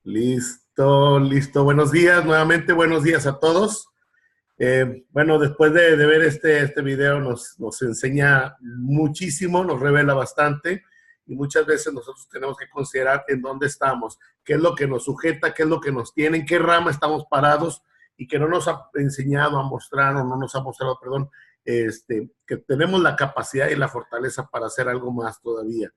Listo, listo. Buenos días, nuevamente buenos días a todos. Bueno, después de ver este video nos enseña muchísimo, nos revela bastante y muchas veces nosotros tenemos que considerar en dónde estamos, qué es lo que nos sujeta, qué es lo que nos tiene, en qué rama estamos parados y que no nos ha enseñado a mostrar o no nos ha mostrado, perdón, que tenemos la capacidad y la fortaleza para hacer algo más todavía.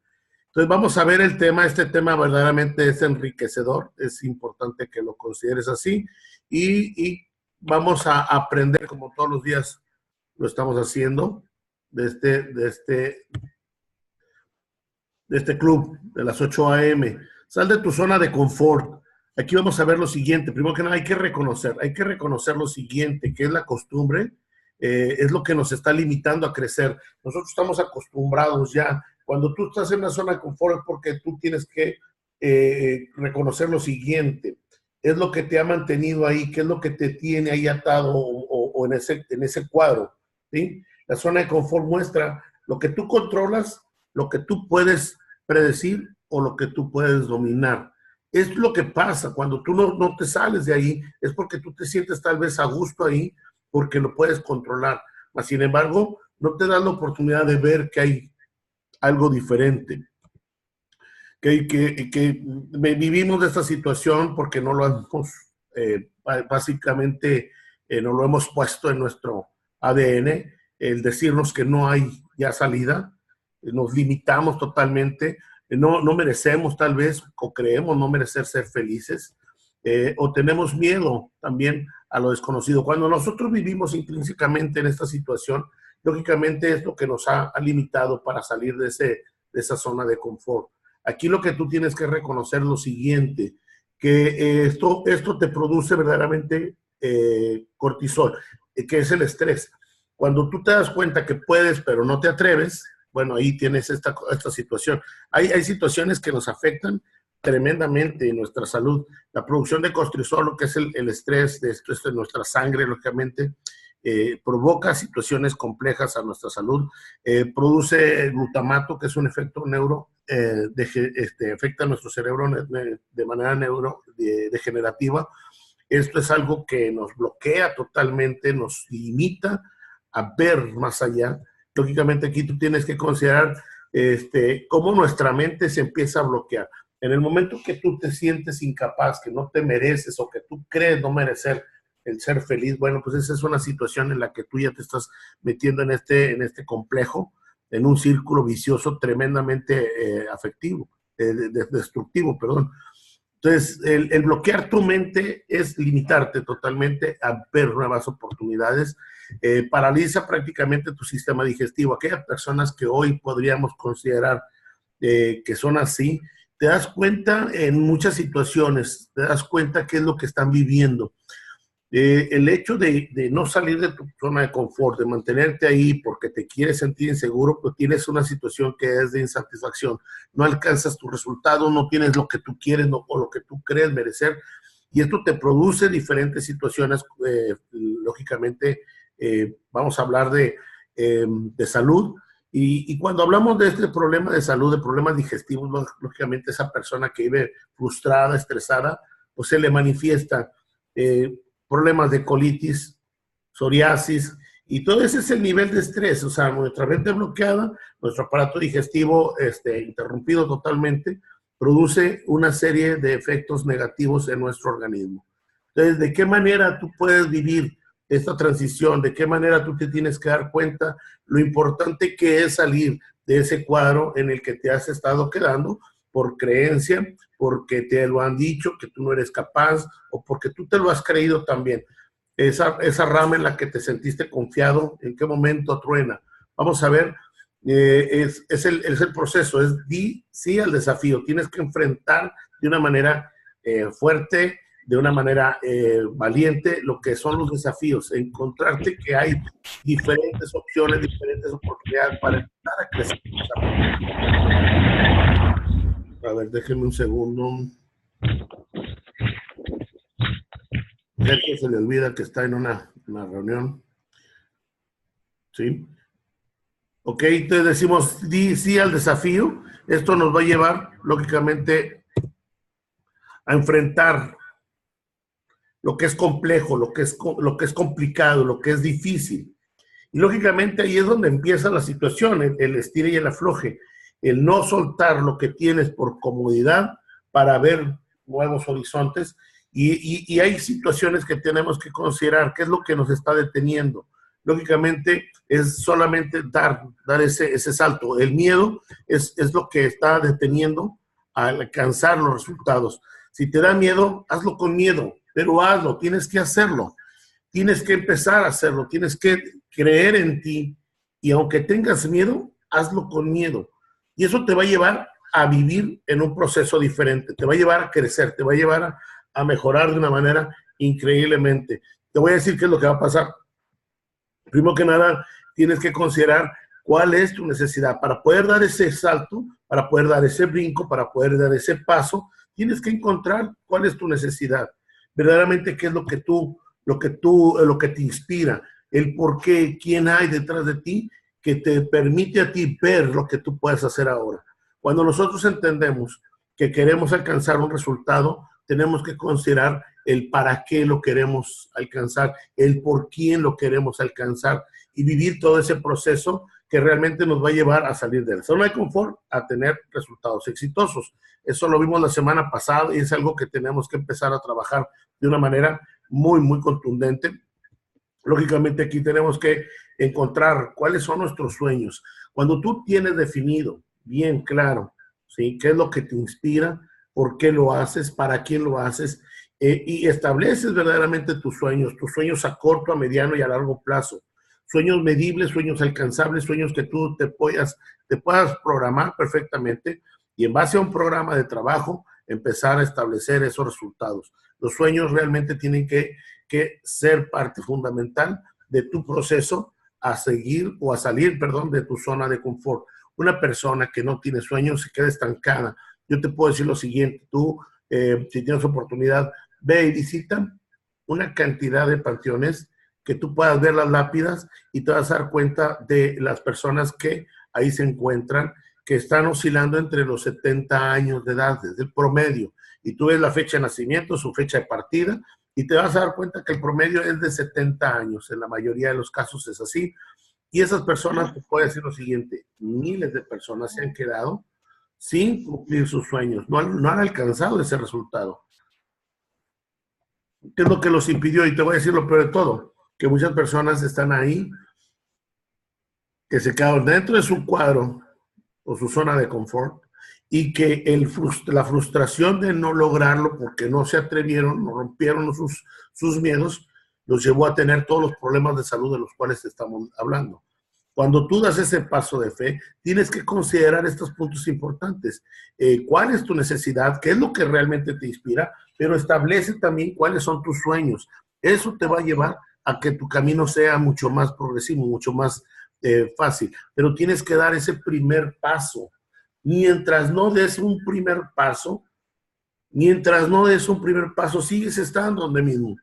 Entonces vamos a ver el tema. Este tema verdaderamente es enriquecedor, es importante que lo consideres así y vamos a aprender como todos los días lo estamos haciendo de este club de las 8 a.m. Sal de tu zona de confort. Aquí vamos a ver lo siguiente. Primero que nada hay que reconocer lo siguiente, que es la costumbre, es lo que nos está limitando a crecer. Nosotros estamos acostumbrados ya. Cuando tú estás en una zona de confort es porque tú tienes que reconocer lo siguiente. Es lo que te ha mantenido ahí, qué es lo que te tiene ahí atado o en ese cuadro, ¿sí? La zona de confort muestra lo que tú controlas, lo que tú puedes predecir o lo que tú puedes dominar. Es lo que pasa cuando tú no te sales de ahí, es porque tú te sientes tal vez a gusto ahí, porque lo puedes controlar. Mas, sin embargo, no te das la oportunidad de ver que hay algo diferente. Que vivimos de esta situación porque no lo hemos, básicamente, no lo hemos puesto en nuestro ADN, el decirnos que no hay ya salida, nos limitamos totalmente, no merecemos tal vez, o creemos no merecer ser felices, o tenemos miedo también a lo desconocido. Cuando nosotros vivimos intrínsecamente en esta situación, lógicamente es lo que nos ha limitado para salir de esa zona de confort. Aquí lo que tú tienes que reconocer lo siguiente, que esto te produce verdaderamente cortisol, que es el estrés. Cuando tú te das cuenta que puedes, pero no te atreves, bueno, ahí tienes esta situación. Hay situaciones que nos afectan tremendamente en nuestra salud. La producción de cortisol, lo que es el estrés, esto es de nuestra sangre, lógicamente, provoca situaciones complejas a nuestra salud, produce glutamato, que es un efecto afecta a nuestro cerebro de manera neurodegenerativa. Esto es algo que nos bloquea totalmente, nos limita a ver más allá. Lógicamente aquí tú tienes que considerar cómo nuestra mente se empieza a bloquear. En el momento que tú te sientes incapaz, que no te mereces o que tú crees no merecer el ser feliz, bueno, pues esa es una situación en la que tú ya te estás metiendo en este complejo, en un círculo vicioso tremendamente afectivo, destructivo, perdón. Entonces, el bloquear tu mente es limitarte totalmente a ver nuevas oportunidades, paraliza prácticamente tu sistema digestivo. Aquellas personas que hoy podríamos considerar que son así, te das cuenta en muchas situaciones, te das cuenta qué es lo que están viviendo. El hecho de no salir de tu zona de confort, de mantenerte ahí porque te quieres sentir inseguro, pues tienes una situación que es de insatisfacción. No alcanzas tu resultado, no tienes lo que tú quieres o lo que tú crees merecer. Y esto te produce diferentes situaciones, lógicamente, vamos a hablar de salud. Y cuando hablamos de este problema de salud, de problemas digestivos, lógicamente esa persona que vive frustrada, estresada, pues se le manifiesta problemas de colitis, psoriasis, y todo ese es el nivel de estrés. O sea, nuestra mente bloqueada, nuestro aparato digestivo interrumpido totalmente, produce una serie de efectos negativos en nuestro organismo. Entonces, ¿de qué manera tú puedes vivir esta transición? ¿De qué manera tú te tienes que dar cuenta lo importante que es salir de ese cuadro en el que te has estado quedando por creencia, porque te lo han dicho, que tú no eres capaz, o porque tú te lo has creído también? Esa rama en la que te sentiste confiado, ¿en qué momento truena? Vamos a ver, es el proceso, es di sí al desafío. Tienes que enfrentar de una manera fuerte, de una manera valiente, lo que son los desafíos, encontrarte que hay diferentes opciones, diferentes oportunidades para empezar a crecer. A ver, déjenme un segundo. Sergio se le olvida que está en una reunión. ¿Sí? Ok, entonces decimos di sí al desafío. Esto nos va a llevar, lógicamente, a enfrentar lo que es complejo, lo que es complicado, lo que es difícil. Y lógicamente ahí es donde empieza la situación, el estire y el afloje, el no soltar lo que tienes por comodidad para ver nuevos horizontes. Y hay situaciones que tenemos que considerar, qué es lo que nos está deteniendo. Lógicamente es solamente dar ese salto. El miedo es lo que está deteniendo a alcanzar los resultados. Si te da miedo, hazlo con miedo, pero hazlo, tienes que hacerlo. Tienes que empezar a hacerlo, tienes que creer en ti y aunque tengas miedo, hazlo con miedo. Y eso te va a llevar a vivir en un proceso diferente, te va a llevar a crecer, te va a llevar a mejorar de una manera increíblemente. Te voy a decir qué es lo que va a pasar. Primero que nada, tienes que considerar cuál es tu necesidad. Para poder dar ese salto, para poder dar ese brinco, para poder dar ese paso, tienes que encontrar cuál es tu necesidad. Verdaderamente, qué es lo que te inspira, el por qué, quién hay detrás de ti que te permite a ti ver lo que tú puedes hacer ahora. Cuando nosotros entendemos que queremos alcanzar un resultado, tenemos que considerar el para qué lo queremos alcanzar, el por quién lo queremos alcanzar y vivir todo ese proceso que realmente nos va a llevar a salir de la zona de confort a tener resultados exitosos. Eso lo vimos la semana pasada y es algo que tenemos que empezar a trabajar de una manera muy, muy contundente. Lógicamente aquí tenemos que encontrar cuáles son nuestros sueños. Cuando tú tienes definido bien claro, ¿sí? ¿Qué es lo que te inspira? ¿Por qué lo haces? ¿Para quién lo haces? Y estableces verdaderamente tus sueños a corto, a mediano y a largo plazo. Sueños medibles, sueños alcanzables, sueños que tú te puedas programar perfectamente y en base a un programa de trabajo empezar a establecer esos resultados. Los sueños realmente tienen que ser parte fundamental de tu proceso a seguir o a salir, perdón, de tu zona de confort. Una persona que no tiene sueños se queda estancada. Yo te puedo decir lo siguiente, tú, si tienes oportunidad, ve y visita una cantidad de panteones que tú puedas ver las lápidas y te vas a dar cuenta de las personas que ahí se encuentran, que están oscilando entre los 70 años de edad, desde el promedio. Y tú ves la fecha de nacimiento, su fecha de partida, y te vas a dar cuenta que el promedio es de 70 años. En la mayoría de los casos es así. Y esas personas, te puedo decir lo siguiente, miles de personas se han quedado sin cumplir sus sueños, no han alcanzado ese resultado. ¿Qué es lo que los impidió? Y te voy a decir lo peor de todo, que muchas personas están ahí, que se quedaron dentro de su cuadro o su zona de confort, y que la frustración de no lograrlo porque no se atrevieron, no rompieron sus miedos, los llevó a tener todos los problemas de salud de los cuales estamos hablando. Cuando tú das ese paso de fe, tienes que considerar estos puntos importantes. ¿Cuál es tu necesidad? ¿Qué es lo que realmente te inspira? Pero establece también cuáles son tus sueños. Eso te va a llevar a que tu camino sea mucho más progresivo, mucho más fácil. Pero tienes que dar ese primer paso. Mientras no des un primer paso, sigues estando donde mismo.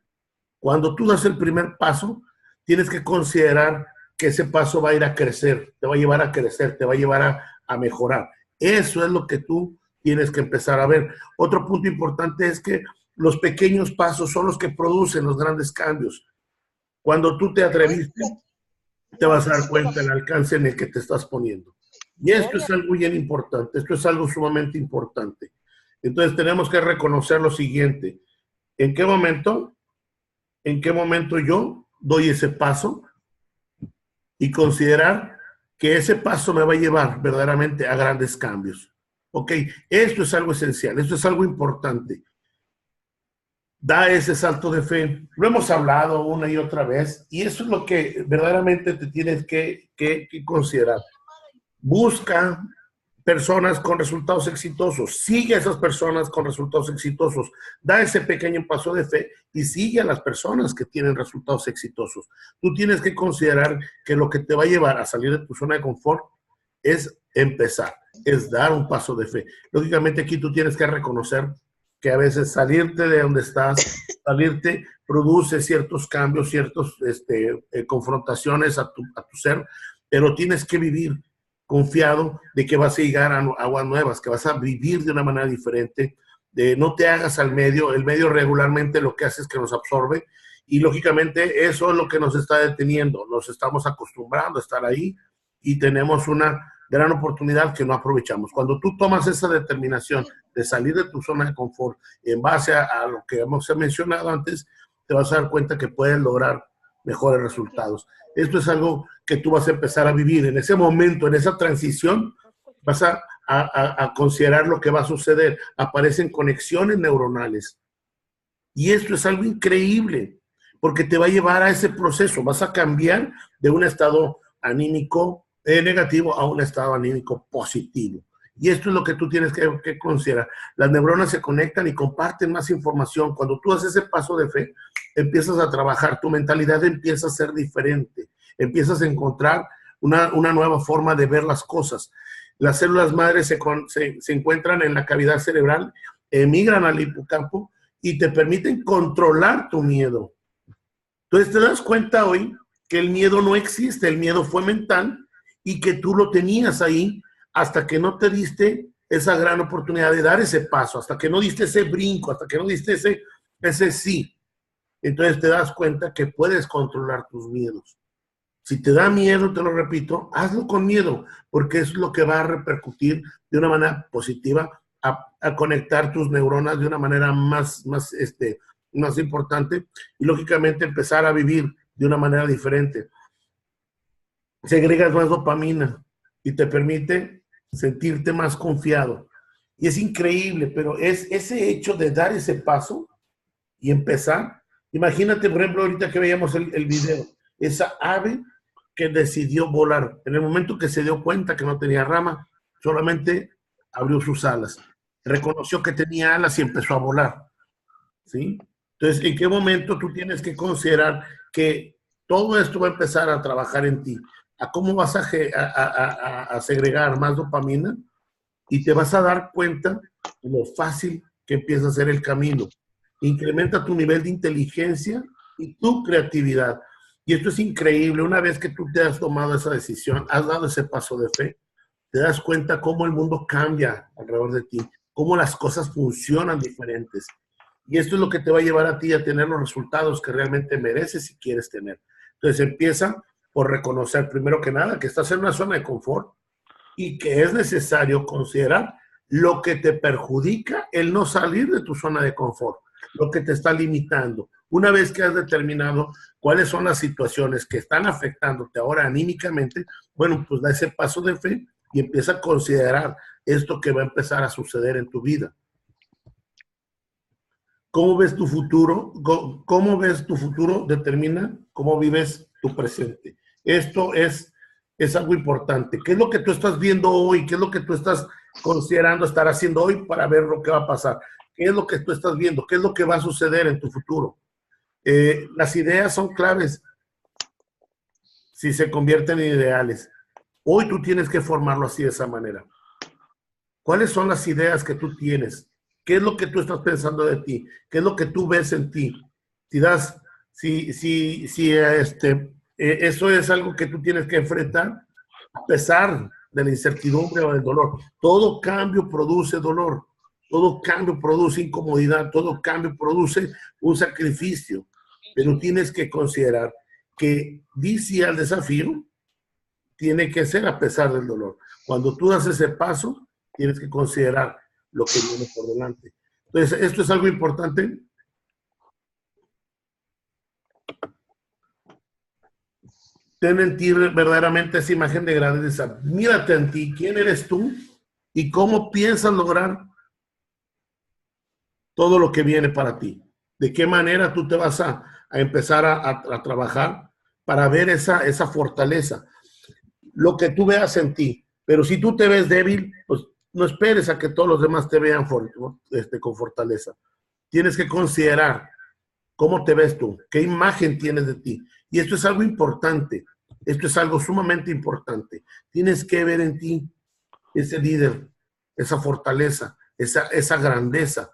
Cuando tú das el primer paso, tienes que considerar que ese paso va a ir a crecer, te va a llevar a crecer, te va a llevar a mejorar. Eso es lo que tú tienes que empezar a ver. Otro punto importante es que los pequeños pasos son los que producen los grandes cambios. Cuando tú te atreviste, te vas a dar cuenta del alcance en el que te estás poniendo. Y esto es algo bien importante, esto es algo sumamente importante. Entonces tenemos que reconocer lo siguiente. ¿En qué momento yo doy ese paso? Y considerar que ese paso me va a llevar verdaderamente a grandes cambios. Ok, esto es algo esencial, esto es algo importante. Da ese salto de fe. Lo hemos hablado una y otra vez y eso es lo que verdaderamente te tienes que considerar. Busca personas con resultados exitosos, sigue a esas personas con resultados exitosos, da ese pequeño paso de fe y sigue a las personas que tienen resultados exitosos. Tú tienes que considerar que lo que te va a llevar a salir de tu zona de confort es empezar, es dar un paso de fe. Lógicamente aquí tú tienes que reconocer que a veces salirte de donde estás, produce ciertos cambios, ciertas confrontaciones a tu ser, pero tienes que vivir confiado de que vas a llegar a aguas nuevas, que vas a vivir de una manera diferente, no te hagas al medio. El medio regularmente lo que hace es que nos absorbe y lógicamente eso es lo que nos está deteniendo. Nos estamos acostumbrando a estar ahí y tenemos una gran oportunidad que no aprovechamos. Cuando tú tomas esa determinación de salir de tu zona de confort en base a lo que hemos mencionado antes, te vas a dar cuenta que puedes lograr mejores resultados. Esto es algo que tú vas a empezar a vivir en ese momento, en esa transición, vas a considerar lo que va a suceder. Aparecen conexiones neuronales. Y esto es algo increíble, porque te va a llevar a ese proceso. Vas a cambiar de un estado anímico negativo a un estado anímico positivo. Y esto es lo que tú tienes que considerar. Las neuronas se conectan y comparten más información. Cuando tú haces ese paso de fe, empiezas a trabajar, tu mentalidad empieza a ser diferente. Empiezas a encontrar una nueva forma de ver las cosas. Las células madres se encuentran en la cavidad cerebral, emigran al hipocampo y te permiten controlar tu miedo. Entonces te das cuenta hoy que el miedo no existe, el miedo fue mental y que tú lo tenías ahí hasta que no te diste esa gran oportunidad de dar ese paso, hasta que no diste ese brinco, hasta que no diste ese sí. Entonces te das cuenta que puedes controlar tus miedos. Si te da miedo, te lo repito, hazlo con miedo, porque es lo que va a repercutir de una manera positiva a conectar tus neuronas de una manera más importante y lógicamente empezar a vivir de una manera diferente. Segregas más dopamina y te permite sentirte más confiado. Y es increíble, pero es ese hecho de dar ese paso y empezar. Imagínate, por ejemplo, ahorita que veíamos el video, esa ave que decidió volar. En el momento que se dio cuenta que no tenía rama, solamente abrió sus alas. Reconoció que tenía alas y empezó a volar. ¿Sí? Entonces, ¿en qué momento tú tienes que considerar que todo esto va a empezar a trabajar en ti? ¿A cómo vas a segregar más dopamina? Y te vas a dar cuenta de lo fácil que empieza a ser el camino. Incrementa tu nivel de inteligencia y tu creatividad. Y esto es increíble. Una vez que tú te has tomado esa decisión, has dado ese paso de fe, te das cuenta cómo el mundo cambia alrededor de ti, cómo las cosas funcionan diferentes. Y esto es lo que te va a llevar a ti a tener los resultados que realmente mereces y quieres tener. Entonces empieza por reconocer primero que nada que estás en una zona de confort y que es necesario considerar lo que te perjudica el no salir de tu zona de confort, lo que te está limitando. Una vez que has determinado cuáles son las situaciones que están afectándote ahora anímicamente, bueno, pues da ese paso de fe y empieza a considerar esto que va a empezar a suceder en tu vida. ¿Cómo ves tu futuro? ¿Cómo ves tu futuro? Determina cómo vives tu presente. Esto es algo importante. ¿Qué es lo que tú estás viendo hoy? ¿Qué es lo que tú estás considerando estar haciendo hoy para ver lo que va a pasar? ¿Qué es lo que tú estás viendo? ¿Qué es lo que va a suceder en tu futuro? Las ideas son claves si se convierten en ideales. Hoy tú tienes que formarlo así de esa manera. ¿Cuáles son las ideas que tú tienes? ¿Qué es lo que tú estás pensando de ti? ¿Qué es lo que tú ves en ti? Eso es algo que tú tienes que enfrentar a pesar de la incertidumbre o del dolor. Todo cambio produce dolor, todo cambio produce incomodidad, todo cambio produce un sacrificio, pero tienes que considerar que dice al desafío tiene que ser a pesar del dolor. Cuando tú das ese paso, tienes que considerar lo que viene por delante. Entonces, esto es algo importante. Ten en ti verdaderamente esa imagen de grandeza. Mírate en ti, quién eres tú y cómo piensas lograr todo lo que viene para ti. De qué manera tú te vas a empezar a trabajar para ver esa fortaleza. Lo que tú veas en ti. Pero si tú te ves débil, pues no esperes a que todos los demás te vean con fortaleza. Tienes que considerar cómo te ves tú, qué imagen tienes de ti. Y esto es algo importante, esto es algo sumamente importante. Tienes que ver en ti ese líder, esa fortaleza, esa grandeza.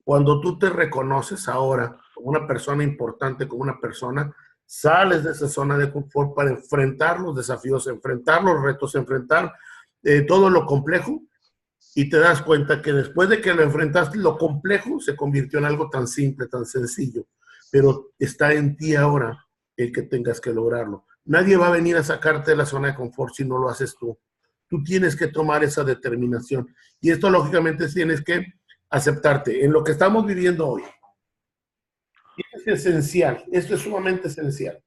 Cuando tú te reconoces ahora como una persona importante, como una persona, sales de esa zona de confort para enfrentar los desafíos, enfrentar los retos, enfrentar todo lo complejo y te das cuenta que después de que lo enfrentaste, lo complejo se convirtió en algo tan simple, tan sencillo. Pero está en ti ahora el que tengas que lograrlo. Nadie va a venir a sacarte de la zona de confort si no lo haces tú. Tú tienes que tomar esa determinación. Y esto, lógicamente, tienes que aceptarte en lo que estamos viviendo hoy. Y esto es esencial, esto es sumamente esencial.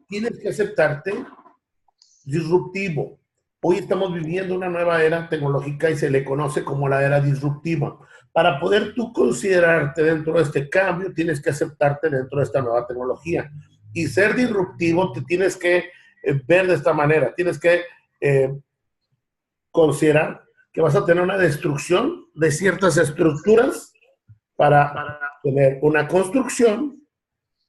Tienes que aceptarte disruptivo. Hoy estamos viviendo una nueva era tecnológica y se le conoce como la era disruptiva. Para poder tú considerarte dentro de este cambio, tienes que aceptarte dentro de esta nueva tecnología. Y ser disruptivo, te tienes que ver de esta manera. Tienes que considerar que vas a tener una destrucción de ciertas estructuras para tener una construcción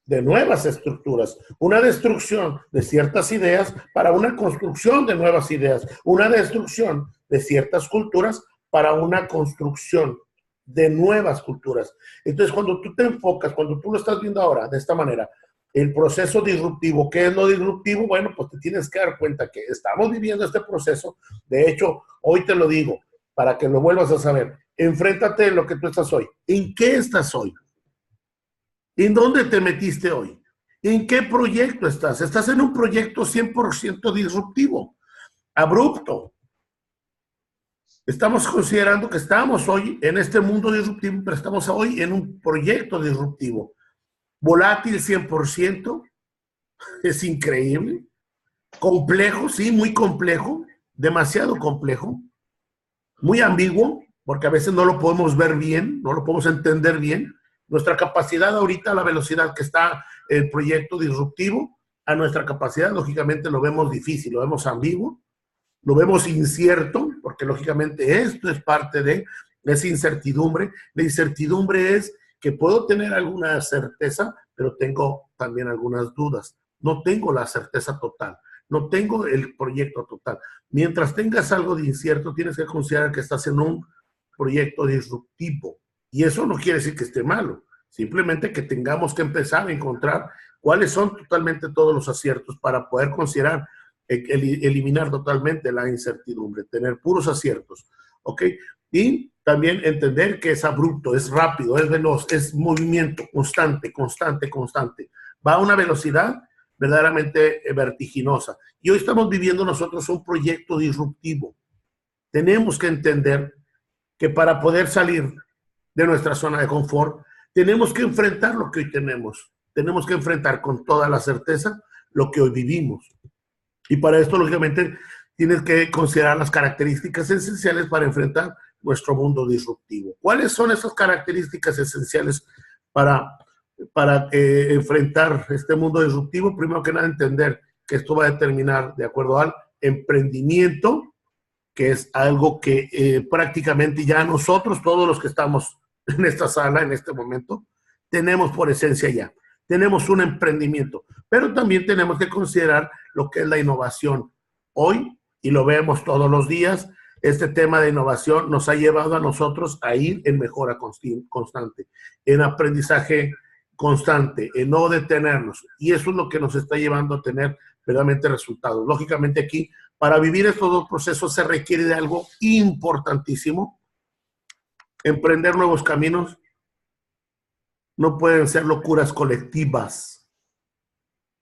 de nuevas estructuras, una destrucción de ciertas ideas para una construcción de nuevas ideas, una destrucción de ciertas culturas para una construcción de nuevas culturas. Entonces, cuando tú te enfocas, cuando tú lo estás viendo ahora de esta manera, el proceso disruptivo, ¿qué es lo disruptivo? Bueno, pues te tienes que dar cuenta que estamos viviendo este proceso. De hecho, hoy te lo digo, para que lo vuelvas a saber, enfréntate en lo que tú estás hoy. ¿En qué estás hoy? ¿En dónde te metiste hoy? ¿En qué proyecto estás? Estás en un proyecto 100% disruptivo, abrupto. Estamos considerando que estamos hoy en este mundo disruptivo, pero estamos hoy en un proyecto disruptivo. Volátil 100%, es increíble. Complejo, sí, muy complejo, demasiado complejo. Muy ambiguo, porque a veces no lo podemos ver bien, no lo podemos entender bien. Nuestra capacidad ahorita, la velocidad que está el proyecto disruptivo, a nuestra capacidad, lógicamente lo vemos difícil, lo vemos ambiguo, lo vemos incierto, porque lógicamente esto es parte de esa incertidumbre. La incertidumbre es que puedo tener alguna certeza, pero tengo también algunas dudas. No tengo la certeza total, no tengo el proyecto total. Mientras tengas algo de incierto, tienes que considerar que estás en un proyecto disruptivo. Y eso no quiere decir que esté malo, simplemente que tengamos que empezar a encontrar cuáles son totalmente todos los aciertos para poder considerar eliminar totalmente la incertidumbre, tener puros aciertos, ¿ok? Y también entender que es abrupto, es rápido, es veloz, es movimiento constante, constante, constante. Va a una velocidad verdaderamente vertiginosa. Y hoy estamos viviendo nosotros un proyecto disruptivo. Tenemos que entender que para poder salir de nuestra zona de confort, tenemos que enfrentar lo que hoy tenemos. Tenemos que enfrentar con toda la certeza lo que hoy vivimos. Y para esto, lógicamente, tienes que considerar las características esenciales para enfrentar nuestro mundo disruptivo. ¿Cuáles son esas características esenciales para enfrentar este mundo disruptivo? Primero que nada, entender que esto va a determinar, de acuerdo al emprendimiento, que es algo que prácticamente ya nosotros, todos los que estamos en esta sala en este momento, tenemos por esencia ya. Tenemos un emprendimiento, pero también tenemos que considerar lo que es la innovación. Hoy, y lo vemos todos los días, este tema de innovación nos ha llevado a nosotros a ir en mejora constante, en aprendizaje constante, en no detenernos. Y eso es lo que nos está llevando a tener verdaderamente resultados. Lógicamente aquí, para vivir estos dos procesos se requiere de algo importantísimo. Emprender nuevos caminos no pueden ser locuras colectivas.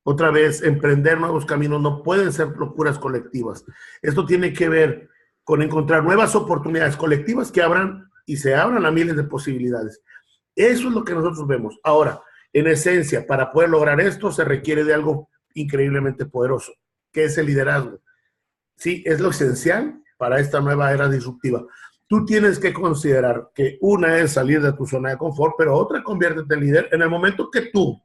Otra vez, emprender nuevos caminos no pueden ser locuras colectivas. Esto tiene que ver con encontrar nuevas oportunidades colectivas que abran y se abran a miles de posibilidades. Eso es lo que nosotros vemos. Ahora, en esencia, para poder lograr esto se requiere de algo increíblemente poderoso, que es el liderazgo. Sí, es lo esencial para esta nueva era disruptiva. Tú tienes que considerar que una es salir de tu zona de confort, pero otra conviértete en líder. En el momento que tú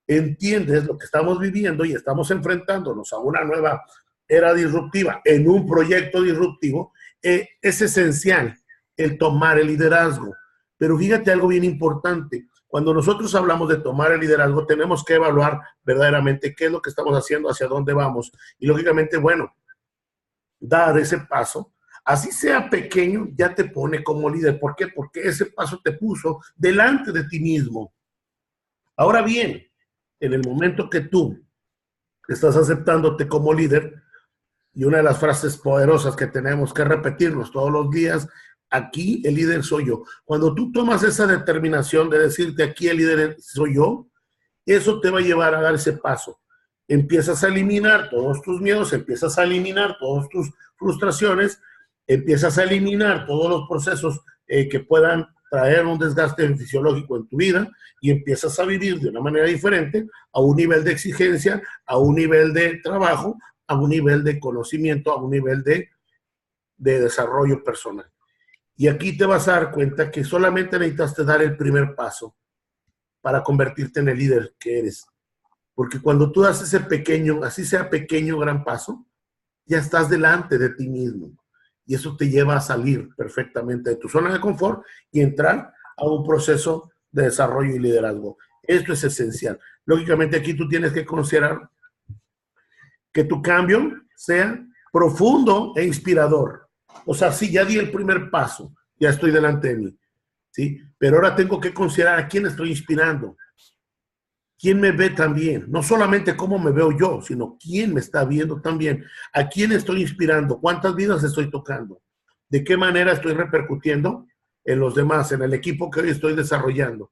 entiendes lo que estamos viviendo y estamos enfrentándonos a una nueva era disruptiva en un proyecto disruptivo, es esencial el tomar el liderazgo. Pero fíjate algo bien importante. Cuando nosotros hablamos de tomar el liderazgo, tenemos que evaluar verdaderamente qué es lo que estamos haciendo, hacia dónde vamos. Y lógicamente, bueno, dar ese paso, así sea pequeño, ya te pone como líder. ¿Por qué? Porque ese paso te puso delante de ti mismo. Ahora bien, en el momento que tú estás aceptándote como líder, y una de las frases poderosas que tenemos que repetirnos todos los días, aquí el líder soy yo. Cuando tú tomas esa determinación de decirte aquí el líder soy yo, eso te va a llevar a dar ese paso. Empiezas a eliminar todos tus miedos, empiezas a eliminar todas tus frustraciones, empiezas a eliminar todos los procesos que puedan traer un desgaste fisiológico en tu vida y empiezas a vivir de una manera diferente, a un nivel de exigencia, a un nivel de trabajo, a un nivel de conocimiento, a un nivel de desarrollo personal. Y aquí te vas a dar cuenta que solamente necesitaste dar el primer paso para convertirte en el líder que eres. Porque cuando tú das ese pequeño, así sea pequeño, gran paso, ya estás delante de ti mismo. Y eso te lleva a salir perfectamente de tu zona de confort y entrar a un proceso de desarrollo y liderazgo. Esto es esencial. Lógicamente aquí tú tienes que considerar que tu cambio sea profundo e inspirador. O sea, sí, ya di el primer paso, ya estoy delante de mí, ¿sí? Pero ahora tengo que considerar a quién estoy inspirando. ¿Quién me ve también? No solamente cómo me veo yo, sino quién me está viendo también. ¿A quién estoy inspirando? ¿Cuántas vidas estoy tocando? ¿De qué manera estoy repercutiendo en los demás, en el equipo que hoy estoy desarrollando?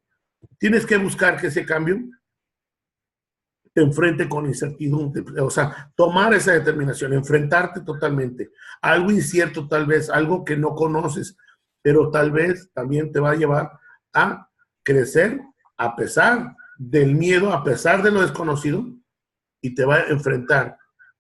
Tienes que buscar que ese cambio te enfrente con incertidumbre, o sea, tomar esa determinación, enfrentarte totalmente. Algo incierto tal vez, algo que no conoces, pero tal vez también te va a llevar a crecer a pesar del miedo, a pesar de lo desconocido, y te va a enfrentar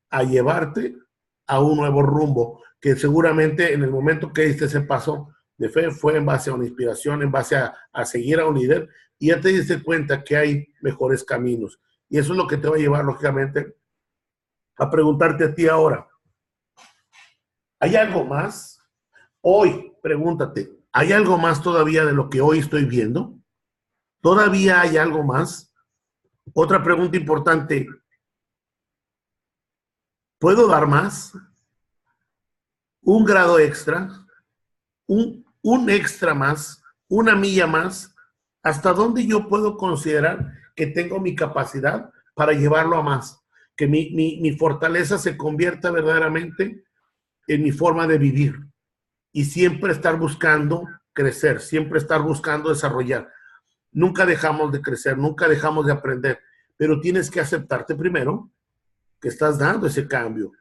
a llevarte a un nuevo rumbo, que seguramente en el momento que diste ese paso de fe fue en base a una inspiración, en base a seguir a un líder, y ya te diste cuenta que hay mejores caminos. Y eso es lo que te va a llevar, lógicamente, a preguntarte a ti ahora, ¿hay algo más? Hoy, pregúntate, ¿hay algo más todavía de lo que hoy estoy viendo? ¿Todavía hay algo más? Otra pregunta importante, ¿puedo dar más? ¿Un grado extra? ¿Un extra más? ¿Una milla más? ¿Hasta dónde yo puedo considerar que tengo mi capacidad para llevarlo a más? Que mi fortaleza se convierta verdaderamente en mi forma de vivir y siempre estar buscando crecer, siempre estar buscando desarrollar. Nunca dejamos de crecer, nunca dejamos de aprender, pero tienes que aceptarte primero que estás dando ese cambio,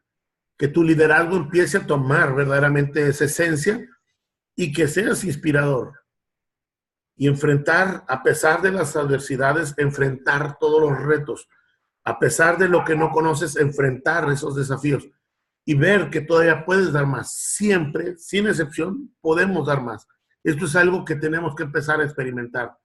que tu liderazgo empiece a tomar verdaderamente esa esencia y que seas inspirador. Y enfrentar, a pesar de las adversidades, enfrentar todos los retos, a pesar de lo que no conoces, enfrentar esos desafíos y ver que todavía puedes dar más. Siempre, sin excepción, podemos dar más. Esto es algo que tenemos que empezar a experimentar.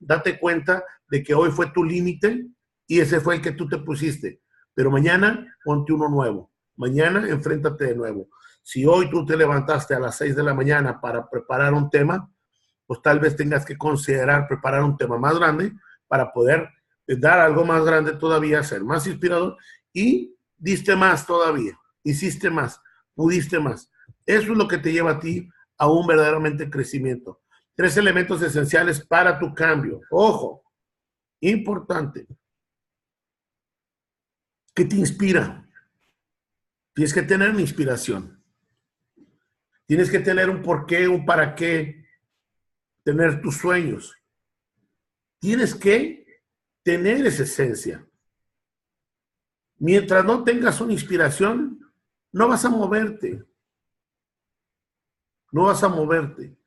Date cuenta de que hoy fue tu límite y ese fue el que tú te pusiste. Pero mañana ponte uno nuevo. Mañana enfréntate de nuevo. Si hoy tú te levantaste a las 6 de la mañana para preparar un tema, pues tal vez tengas que considerar preparar un tema más grande para poder dar algo más grande todavía, ser más inspirador y diste más todavía, hiciste más, pudiste más. Eso es lo que te lleva a ti a un verdaderamente crecimiento. 3 elementos esenciales para tu cambio. Ojo, importante. ¿Qué te inspira? Tienes que tener una inspiración. Tienes que tener un porqué, un para qué, tener tus sueños. Tienes que tener esa esencia. Mientras no tengas una inspiración, no vas a moverte. No vas a moverte.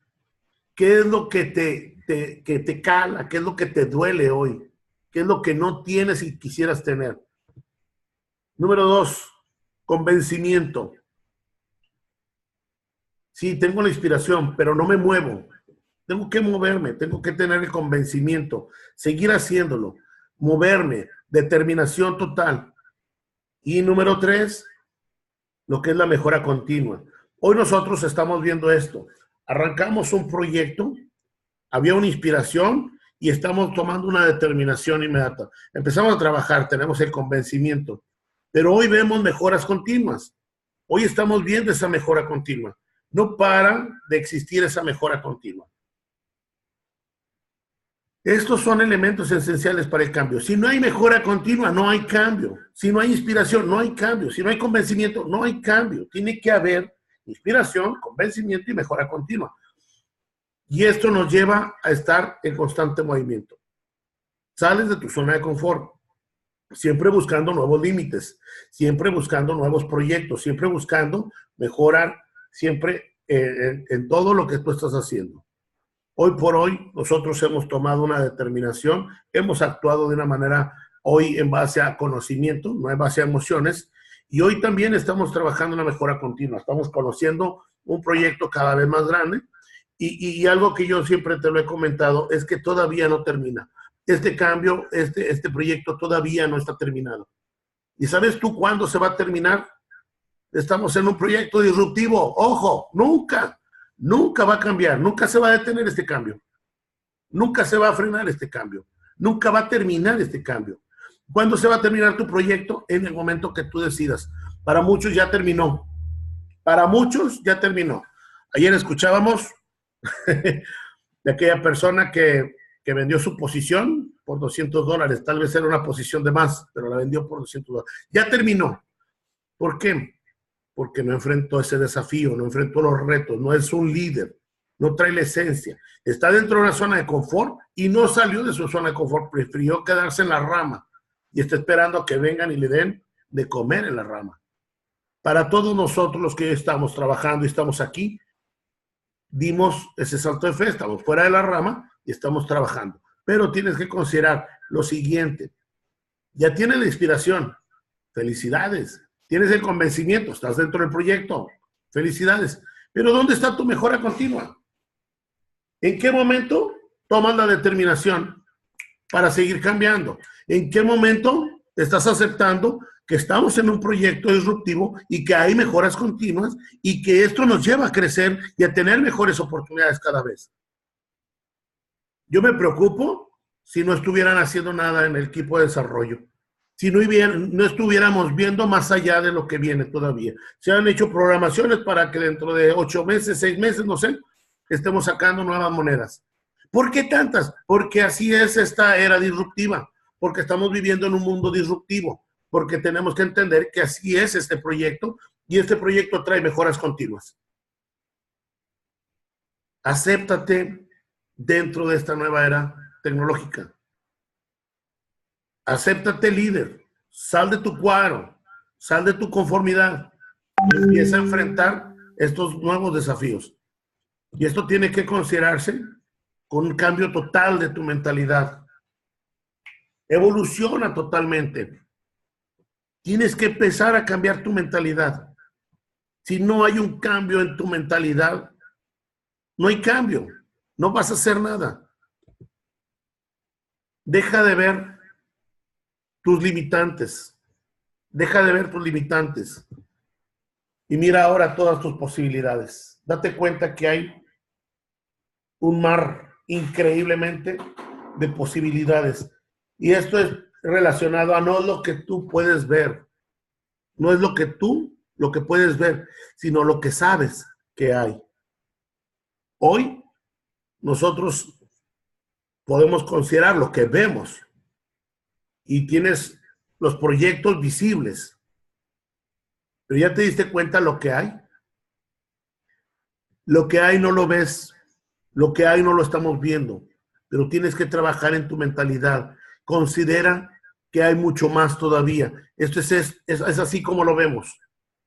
¿Qué es lo que te cala? ¿Qué es lo que te duele hoy? ¿Qué es lo que no tienes y quisieras tener? Número 2, convencimiento. Sí, tengo la inspiración, pero no me muevo. Tengo que moverme, tengo que tener el convencimiento, seguir haciéndolo, moverme, determinación total. Y número 3, lo que es la mejora continua. Hoy nosotros estamos viendo esto. Arrancamos un proyecto, había una inspiración y estamos tomando una determinación inmediata. Empezamos a trabajar, tenemos el convencimiento, pero hoy vemos mejoras continuas. Hoy estamos viendo esa mejora continua. No para de existir esa mejora continua. Estos son elementos esenciales para el cambio. Si no hay mejora continua, no hay cambio. Si no hay inspiración, no hay cambio. Si no hay convencimiento, no hay cambio. Tiene que haber inspiración, convencimiento y mejora continua. Y esto nos lleva a estar en constante movimiento. Sales de tu zona de confort, siempre buscando nuevos límites, siempre buscando nuevos proyectos, siempre buscando mejorar, siempre en todo lo que tú estás haciendo. Hoy por hoy, nosotros hemos tomado una determinación, hemos actuado de una manera hoy en base a conocimiento, no en base a emociones, y hoy también estamos trabajando en una mejora continua, estamos conociendo un proyecto cada vez más grande, y algo que yo siempre te lo he comentado es que todavía no termina. Este cambio, este proyecto todavía no está terminado. ¿Y sabes tú cuándo se va a terminar? Estamos en un proyecto disruptivo. ¡Ojo! Nunca va a cambiar. Nunca se va a detener este cambio. Nunca se va a frenar este cambio. Nunca va a terminar este cambio. ¿Cuándo se va a terminar tu proyecto? En el momento que tú decidas. Para muchos ya terminó. Para muchos ya terminó. Ayer escuchábamos de aquella persona que vendió su posición por $200. Tal vez era una posición de más, pero la vendió por $200. Ya terminó. ¿Por qué? Porque no enfrentó ese desafío, no enfrentó los retos, no es un líder, no trae la esencia. Está dentro de una zona de confort y no salió de su zona de confort, prefirió quedarse en la rama y está esperando a que vengan y le den de comer en la rama. Para todos nosotros los que estamos trabajando y estamos aquí, dimos ese salto de fe, estamos fuera de la rama y estamos trabajando. Pero tienes que considerar lo siguiente. Ya tienes la inspiración. Felicidades. Tienes el convencimiento. Estás dentro del proyecto. Felicidades. Pero ¿dónde está tu mejora continua? ¿En qué momento tomas la determinación para seguir cambiando? ¿En qué momento estás aceptando que estamos en un proyecto disruptivo y que hay mejoras continuas y que esto nos lleva a crecer y a tener mejores oportunidades cada vez? Yo me preocupo si no estuvieran haciendo nada en el equipo de desarrollo, si no estuviéramos viendo más allá de lo que viene todavía. Se han hecho programaciones para que dentro de 8 meses, 6 meses, no sé, estemos sacando nuevas monedas. ¿Por qué tantas? Porque así es esta era disruptiva, porque estamos viviendo en un mundo disruptivo, porque tenemos que entender que así es este proyecto y este proyecto trae mejoras continuas. Acéptate dentro de esta nueva era tecnológica. Acéptate líder, sal de tu cuadro, sal de tu conformidad y empieza a enfrentar estos nuevos desafíos. Y esto tiene que considerarse con un cambio total de tu mentalidad. Evoluciona totalmente. Tienes que empezar a cambiar tu mentalidad. Si no hay un cambio en tu mentalidad, no hay cambio. No vas a hacer nada. Deja de ver tus limitantes. Deja de ver tus limitantes. Y mira ahora todas tus posibilidades. Date cuenta que hay un mar increíblemente de posibilidades. Y esto es relacionado a no lo que tú puedes ver. No es lo que puedes ver, sino lo que sabes que hay. Hoy nosotros podemos considerar lo que vemos y tienes los proyectos visibles, pero ya te diste cuenta lo que hay. Lo que hay no lo ves, lo que hay no lo estamos viendo, pero tienes que trabajar en tu mentalidad. Considera que hay mucho más todavía. Esto es así como lo vemos.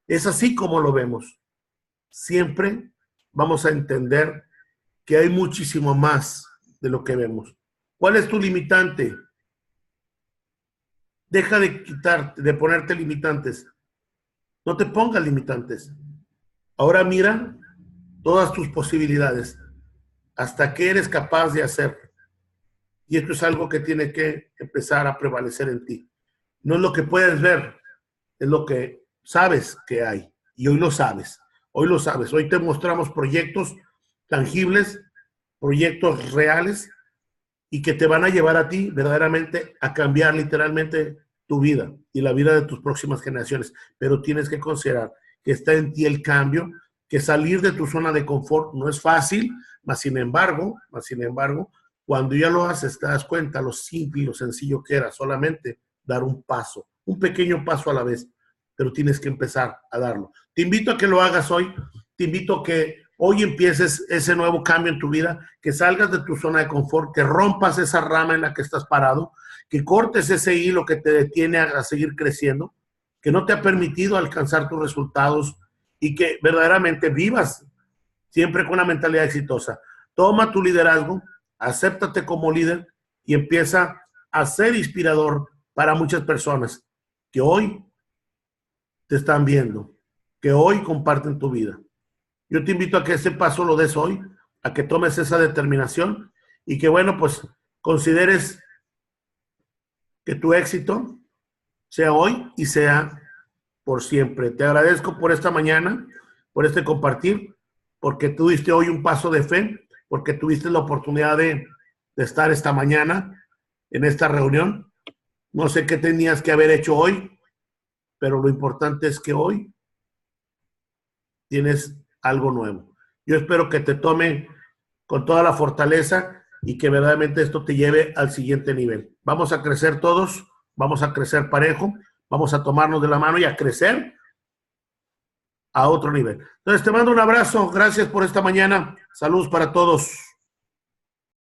Es así como lo vemos. Siempre vamos a entender que hay muchísimo más de lo que vemos. ¿Cuál es tu limitante? Deja de ponerte limitantes. No te pongas limitantes. Ahora mira todas tus posibilidades. Hasta qué eres capaz de hacer. Y esto es algo que tiene que empezar a prevalecer en ti. No es lo que puedes ver, es lo que sabes que hay. Y hoy lo sabes. Hoy lo sabes. Hoy te mostramos proyectos tangibles, proyectos reales y que te van a llevar a ti verdaderamente a cambiar literalmente tu vida y la vida de tus próximas generaciones. Pero tienes que considerar que está en ti el cambio, que salir de tu zona de confort no es fácil, mas sin embargo, Cuando ya lo haces, te das cuenta lo simple y lo sencillo que era, solamente dar un paso, un pequeño paso a la vez, pero tienes que empezar a darlo. Te invito a que lo hagas hoy, te invito a que hoy empieces ese nuevo cambio en tu vida, que salgas de tu zona de confort, que rompas esa rama en la que estás parado, que cortes ese hilo que te detiene a seguir creciendo, que no te ha permitido alcanzar tus resultados y que verdaderamente vivas siempre con una mentalidad exitosa. Toma tu liderazgo, acéptate como líder y empieza a ser inspirador para muchas personas que hoy te están viendo, que hoy comparten tu vida. Yo te invito a que ese paso lo des hoy, a que tomes esa determinación y que, bueno, pues consideres que tu éxito sea hoy y sea por siempre. Te agradezco por esta mañana, por este compartir, porque tuviste hoy un paso de fe, porque tuviste la oportunidad de estar esta mañana en esta reunión. No sé qué tenías que haber hecho hoy, pero lo importante es que hoy tienes algo nuevo. Yo espero que te tome con toda la fortaleza y que verdaderamente esto te lleve al siguiente nivel. Vamos a crecer todos, vamos a crecer parejo, vamos a tomarnos de la mano y a crecer a otro nivel. Entonces te mando un abrazo, gracias por esta mañana, saludos para todos.